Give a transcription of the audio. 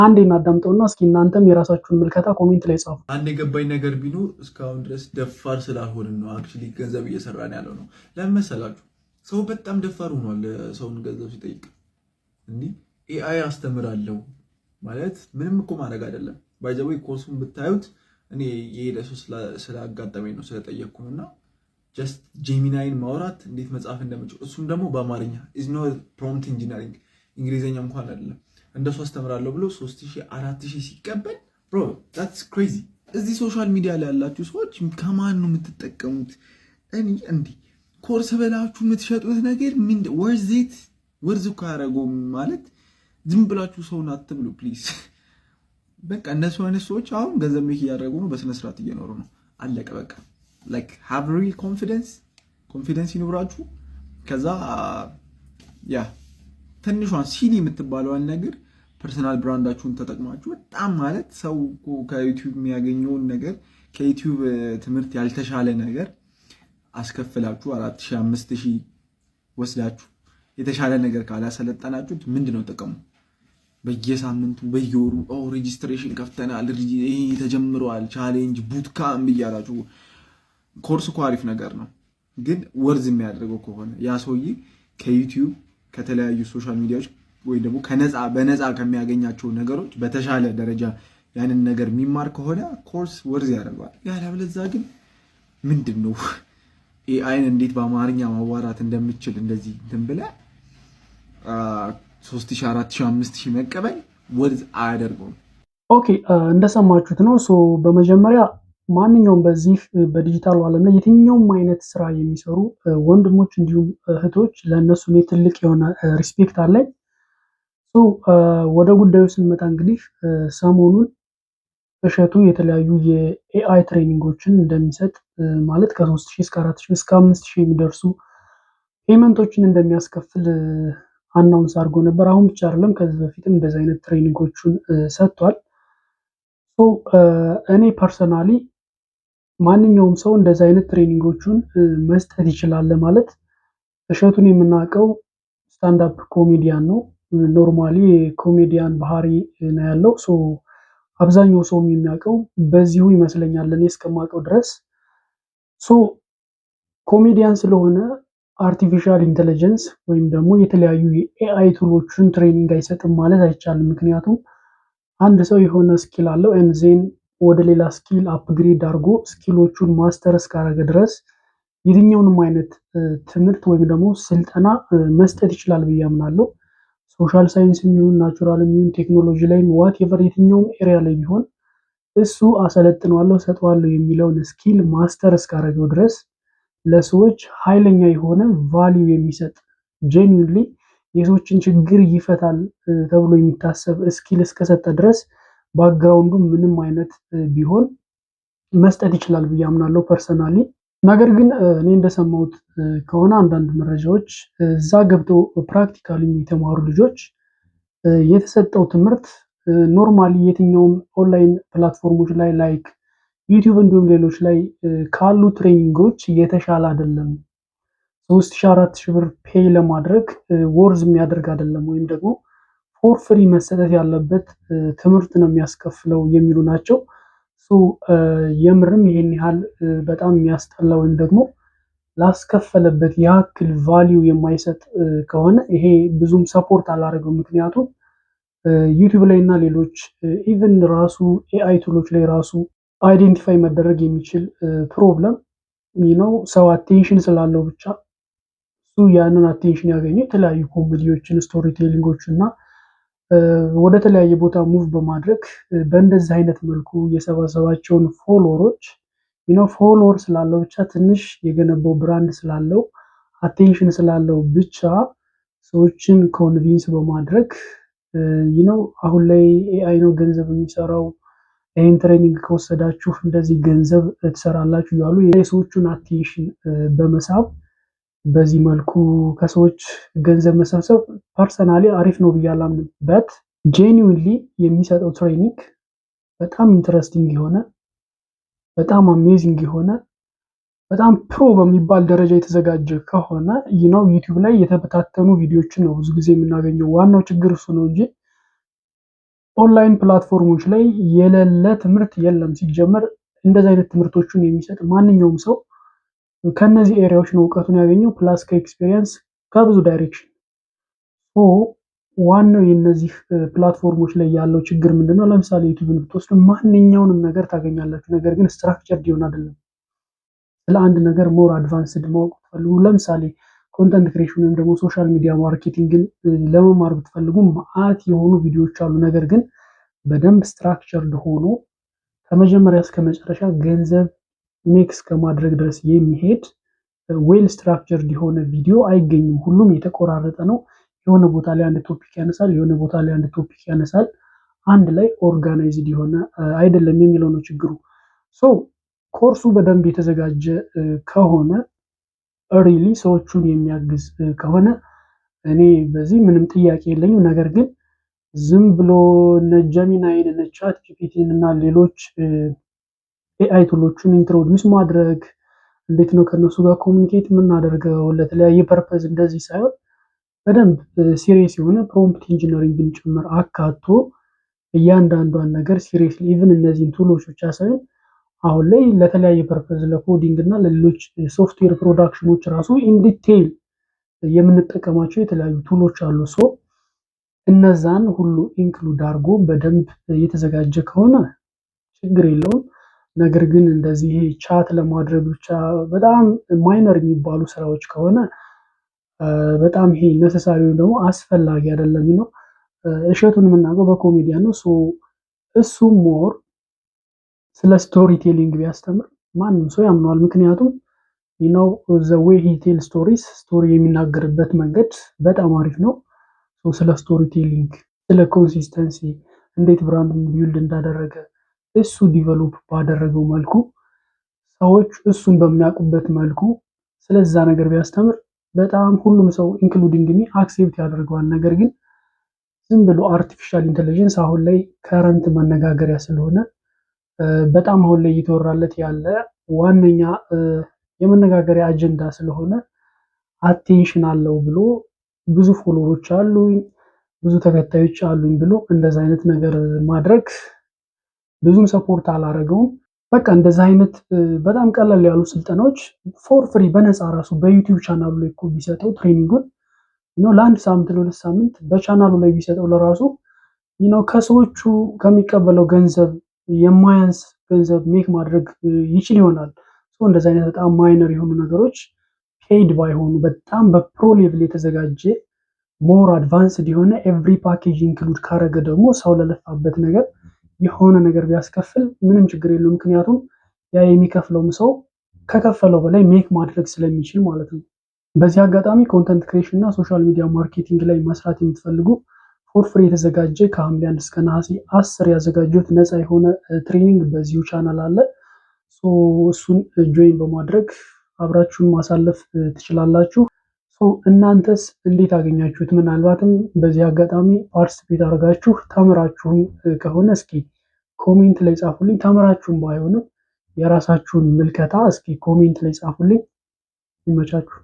አንዴ እናዳምጠውና እስኪ እናንተም የራሳችሁን ምልከታ ኮሜንት ላይ ጻፉ። አንድ የገባኝ ነገር ቢኖር እስካሁን ድረስ ደፋር ስላልሆንን ነው። አክቹሊ ገንዘብ እየሰራን ያለው ነው። ለምን መሰላችሁ? ሰው በጣም ደፋር ሆኗል። ሰውን ገንዘብ ሲጠይቅ እንዲህ ኤአይ አስተምራለሁ ማለት ምንም እኮ ማድረግ አይደለም። ባይዘዌ ኮርሱን ብታዩት እኔ የሄደ ሰው ስላጋጠመኝ ነው ስለጠየቅኩ እና ጀስት ጄሚናይን ማውራት እንዴት መጻፍ እንደምችል እሱም ደግሞ በአማርኛ ኢዝ ኖ ፕሮምፕት ኢንጂነሪንግ እንግሊዝኛ እንኳን አይደለም እንደሱ አስተምራለሁ ብሎ 3000 4000 ሲቀበል ብሮ that's crazy። እዚህ ሶሻል ሚዲያ ላይ ያላችሁ ሰዎች ከማን ነው የምትጠቀሙት? እኔ እንዲህ ኮርስ በላችሁ የምትሸጡት ነገር ምን ወርዝ እኮ አያደርገውም ማለት ዝም ብላችሁ ሰውን አትብሉ ፕሊዝ። በቃ እነሱ አይነት ሰዎች አሁን ገንዘብ ሜክ እያደረጉ ነው፣ በስነ ስርዓት እየኖሩ ነው። አለቀ በቃ። ላይክ ሃቭ ሪል ኮንፊደንስ ይኖራችሁ። ከዛ ያ ትንሿን ሲሊ የምትባለዋን ነገር ፐርሰናል ብራንዳችሁን ተጠቅማችሁ በጣም ማለት ሰው ከዩቲዩብ የሚያገኘውን ነገር ከዩቲዩብ ትምህርት ያልተሻለ ነገር አስከፍላችሁ 4000 5000 ወስዳችሁ የተሻለ ነገር ካላሰለጠናችሁት ምንድነው ጥቅሙ? በየሳምንቱ በየወሩ ሬጂስትሬሽን ከፍተናል፣ ይሄ ተጀምሯል፣ ቻሌንጅ ቡትካምፕ እያላችሁ ኮርስ እኮ አሪፍ ነገር ነው፣ ግን ወርዝ የሚያደርገው ከሆነ ያ ሰውዬ ከዩቲዩብ ከተለያዩ ሶሻል ሚዲያዎች ወይ ደግሞ በነፃ ከሚያገኛቸው ነገሮች በተሻለ ደረጃ ያንን ነገር የሚማር ከሆነ ኮርስ ወርዝ ያደርገዋል። ያለበለዚያ ግን ምንድን ነው ኤአይን እንዴት በአማርኛ ማዋራት እንደምችል እንደዚህ እንትን ብለህ 3000 4000 5000 መቀበል ወርዝ አያደርገውም። ኦኬ እንደሰማችሁት ነው። በመጀመሪያ ማንኛውም በዚህ በዲጂታል ዓለም ላይ የትኛውም አይነት ስራ የሚሰሩ ወንድሞች እንዲሁም እህቶች ለእነሱ ትልቅ የሆነ ሪስፔክት አለኝ። ወደ ጉዳዩ ስንመጣ እንግዲህ ሰሞኑን እሸቱ የተለያዩ የኤአይ ትሬኒንጎችን እንደሚሰጥ ማለት ከ3000 እስከ 4000 እስከ 5000 የሚደርሱ ፔመንቶችን እንደሚያስከፍል አናውንስ አድርጎ ነበር። አሁን ብቻ አይደለም ከዚህ በፊትም እንደዚህ አይነት ትሬኒንጎችን ሰጥቷል። እኔ ፐርሰናሊ ማንኛውም ሰው እንደዚህ አይነት ትሬኒንጎችን መስጠት ይችላል ማለት እሸቱን የምናውቀው ስታንዳፕ ኮሜዲያን ነው። ኖርማሊ ኮሜዲያን ባህሪ ነው ያለው። አብዛኛው ሰው የሚያውቀው በዚሁ ይመስለኛል እኔ እስከማውቀው ድረስ። ኮሜዲያን ስለሆነ አርቲፊሻል ኢንተለጀንስ ወይም ደግሞ የተለያዩ የኤአይ ቱሎችን ትሬኒንግ አይሰጥም ማለት አይቻልም። ምክንያቱም አንድ ሰው የሆነ ስኪል አለው ኤንዜን ወደ ሌላ ስኪል አፕግሬድ አድርጎ ስኪሎቹን ማስተር እስካደረገ ድረስ የትኛውንም አይነት ትምህርት ወይም ደግሞ ስልጠና መስጠት ይችላል ብዬ አምናለሁ። ሶሻል ሳይንስ የሚሆን ናቹራል የሚሆን ቴክኖሎጂ ላይ ዋትኤቨር የትኛውም ኤሪያ ላይ ቢሆን እሱ አሰለጥነዋለሁ ሰጠዋለሁ የሚለውን ስኪል ማስተር እስካደረገው ድረስ ለሰዎች ኃይለኛ የሆነ ቫልዩ የሚሰጥ ጄኒውንሊ የሰዎችን ችግር ይፈታል ተብሎ የሚታሰብ ስኪል እስከሰጠ ድረስ ባክግራውንዱ ምንም አይነት ቢሆን መስጠት ይችላል ብዬ አምናለሁ ፐርሰናሊ። ነገር ግን እኔ እንደሰማሁት ከሆነ አንዳንድ መረጃዎች እዛ ገብተው ፕራክቲካሊ የተማሩ ልጆች የተሰጠው ትምህርት ኖርማሊ የትኛውም ኦንላይን ፕላትፎርሞች ላይ ላይክ ዩቲዩብ እንዲሁም ሌሎች ላይ ካሉ ትሬኒንጎች የተሻለ አይደለም። 3000 4000 ብር ፔይ ለማድረግ ወርዝ የሚያደርግ አይደለም፣ ወይም ደግሞ ፎር ፍሪ መሰጠት ያለበት ትምህርት ነው የሚያስከፍለው የሚሉ ናቸው። የምርም ይሄን ያህል በጣም የሚያስጠላ ወይም ደግሞ ላስከፈለበት ያክል ቫልዩ የማይሰጥ ከሆነ ይሄ ብዙም ሰፖርት አላደረገው። ምክንያቱም ዩቲዩብ ላይ እና ሌሎች ኢቭን ራሱ ኤአይ ቱሎች ላይ ራሱ አይዴንቲፋይ መደረግ የሚችል ፕሮብለም ነው። ሰው አቴንሽን ስላለው ብቻ እሱ ያንን አቴንሽን ያገኘው የተለያዩ ኮሜዲዎችን፣ ስቶሪ ቴሊንጎችን እና ወደ ተለያየ ቦታ ሙቭ በማድረግ በእንደዚህ አይነት መልኩ የሰበሰባቸውን ፎሎወሮች ፎሎወር ስላለው ብቻ ትንሽ የገነባው ብራንድ ስላለው አቴንሽን ስላለው ብቻ ሰዎችን ኮንቪንስ በማድረግ አሁን ላይ ኤአይ ነው ገንዘብ የሚሰራው፣ ይህን ትሬኒንግ ከወሰዳችሁ እንደዚህ ገንዘብ ትሰራላችሁ እያሉ የሰዎቹን አቴንሽን በመሳብ በዚህ መልኩ ከሰዎች ገንዘብ መሰብሰብ ፐርሰናሊ አሪፍ ነው ብዬ አላምንም። በት ጄኒውንሊ የሚሰጠው ትሬኒንግ በጣም ኢንትረስቲንግ የሆነ በጣም አሜዚንግ የሆነ በጣም ፕሮ በሚባል ደረጃ የተዘጋጀ ከሆነ ዩቲዩብ ላይ የተበታተኑ ቪዲዮዎችን ነው ብዙ ጊዜ የምናገኘው። ዋናው ችግር እሱ ነው እንጂ ኦንላይን ፕላትፎርሞች ላይ የሌለ ትምህርት የለም። ሲጀመር እንደዚህ አይነት ትምህርቶችን የሚሰጥ ማንኛውም ሰው ከነዚህ ኤሪያዎች ነው እውቀቱን ያገኘው፣ ፕላስ ከኤክስፔሪየንስ ከብዙ ዳይሬክሽን። ዋናው የነዚህ ፕላትፎርሞች ላይ ያለው ችግር ምንድነው? ለምሳሌ ዩቲዩብን ብትወስዱ ማንኛውንም ነገር ታገኛላችሁ፣ ነገር ግን ስትራክቸርድ ይሆን አይደለም። ስለ አንድ ነገር ሞር አድቫንስድ ማወቅ ብትፈልጉ፣ ለምሳሌ ኮንተንት ክሬሽን ወይም ደግሞ ሶሻል ሚዲያ ማርኬቲንግን ለመማር ብትፈልጉ መዓት የሆኑ ቪዲዮዎች አሉ። ነገር ግን በደንብ ስትራክቸርድ ሆኖ ከመጀመሪያ እስከ መጨረሻ ገንዘብ ሜክስ ከማድረግ ድረስ የሚሄድ ዌል ስትራክቸርድ የሆነ ቪዲዮ አይገኝም። ሁሉም የተቆራረጠ ነው። የሆነ ቦታ ላይ አንድ ቶፒክ ያነሳል፣ የሆነ ቦታ ላይ አንድ ቶፒክ ያነሳል። አንድ ላይ ኦርጋናይዝድ የሆነ አይደለም የሚለው ነው ችግሩ። ሶ ኮርሱ በደንብ የተዘጋጀ ከሆነ ሪሊ ሰዎቹን የሚያግዝ ከሆነ እኔ በዚህ ምንም ጥያቄ የለኝም። ነገር ግን ዝም ብሎ እነ ጀሚናይን እነ ቻት ጂፒቲን እና ሌሎች ኤአይ ቱሎችን ኢንትሮዲውስ ማድረግ እንዴት ነው ከነሱ ጋር ኮሚኒኬት የምናደርገው ለተለያየ ፐርፐዝ እንደዚህ ሳይሆን በደንብ ሲሪየስ የሆነ ፕሮምፕት ኢንጂነሪንግን ጭምር አካቶ እያንዳንዷን ነገር ሲሪየስሊ ኢቭን እነዚህን ቱሎች ብቻ ሳይሆን አሁን ላይ ለተለያየ ፐርፐዝ ለኮዲንግ እና ለሌሎች ሶፍትዌር ፕሮዳክሽኖች ራሱ ኢንዲቴይል የምንጠቀማቸው የተለያዩ ቱሎች አሉ። ሶ እነዛን ሁሉ ኢንክሉድ አድርጎ በደንብ የተዘጋጀ ከሆነ ችግር የለውም። ነገር ግን እንደዚህ ቻት ለማድረግ ብቻ በጣም ማይነር የሚባሉ ስራዎች ከሆነ በጣም ይሄ ነሰሳሪ ወይም ደግሞ አስፈላጊ አይደለም ነው። እሸቱን የምናውቀው በኮሜዲያን ነው። እሱ ሞር ስለ ስቶሪ ቴሊንግ ቢያስተምር ማንም ሰው ያምነዋል። ምክንያቱም ነው ዘ ዌይ ሂ ቴል ስቶሪስ ስቶሪ የሚናገርበት መንገድ በጣም አሪፍ ነው። ስለ ስቶሪ ቴሊንግ፣ ስለ ኮንሲስተንሲ እንዴት ብራንድ ቢውልድ እንዳደረገ እሱ ዲቨሎፕ ባደረገው መልኩ ሰዎች እሱን በሚያውቁበት መልኩ ስለዛ ነገር ቢያስተምር በጣም ሁሉም ሰው ኢንክሉዲንግ ሚ አክሴፕት ያደርገዋል። ነገር ግን ዝም ብሎ አርቲፊሻል ኢንቴሊጀንስ አሁን ላይ ከረንት መነጋገሪያ ስለሆነ በጣም አሁን ላይ እየተወራለት ያለ ዋነኛ የመነጋገሪያ አጀንዳ ስለሆነ አቴንሽን አለው ብሎ ብዙ ፎሎወሮች አሉኝ ብዙ ተከታዮች አሉኝ ብሎ እንደዛ አይነት ነገር ማድረግ ብዙም ሰፖርት አላረገውም። በቃ እንደዛ አይነት በጣም ቀላል ያሉ ስልጠናዎች ፎር ፍሪ በነፃ ራሱ በዩቲዩብ ቻናሉ ላይ እኮ ቢሰጠው ትሬኒንጉን ለአንድ ሳምንት ለሁለት ሳምንት በቻናሉ ላይ ቢሰጠው ለራሱ ከሰዎቹ ከሚቀበለው ገንዘብ የማያንስ ገንዘብ ሜክ ማድረግ ይችል ይሆናል። እንደዚህ አይነት በጣም ማይነር የሆኑ ነገሮች ፔይድ ባይሆኑ በጣም በፕሮ ሌቭል የተዘጋጀ ሞር አድቫንስድ የሆነ ኤቭሪ ፓኬጅ ኢንክሉድ ካረገ ደግሞ ሰው ለለፋበት ነገር የሆነ ነገር ቢያስከፍል ምንም ችግር የለው። ምክንያቱም ያ የሚከፍለውም ሰው ከከፈለው በላይ ሜክ ማድረግ ስለሚችል ማለት ነው። በዚህ አጋጣሚ ኮንተንት ክሬሽን እና ሶሻል ሚዲያ ማርኬቲንግ ላይ መስራት የምትፈልጉ ፎር ፍሪ የተዘጋጀ ከሐምሌ 1 እስከ ነሐሴ 10 ያዘጋጁት ነፃ የሆነ ትሬኒንግ በዚሁ ቻናል አለ። እሱን ጆይን በማድረግ አብራችሁን ማሳለፍ ትችላላችሁ። እናንተስ እንዴት አገኛችሁት? ምናልባትም በዚህ አጋጣሚ ፓርቲሲፔት አድርጋችሁ ተምራችሁም ከሆነ እስኪ ኮሜንት ላይ ጻፉልኝ። ተምራችሁም ባይሆንም የራሳችሁን ምልከታ እስኪ ኮሜንት ላይ ጻፉልኝ። ይመቻችሁ።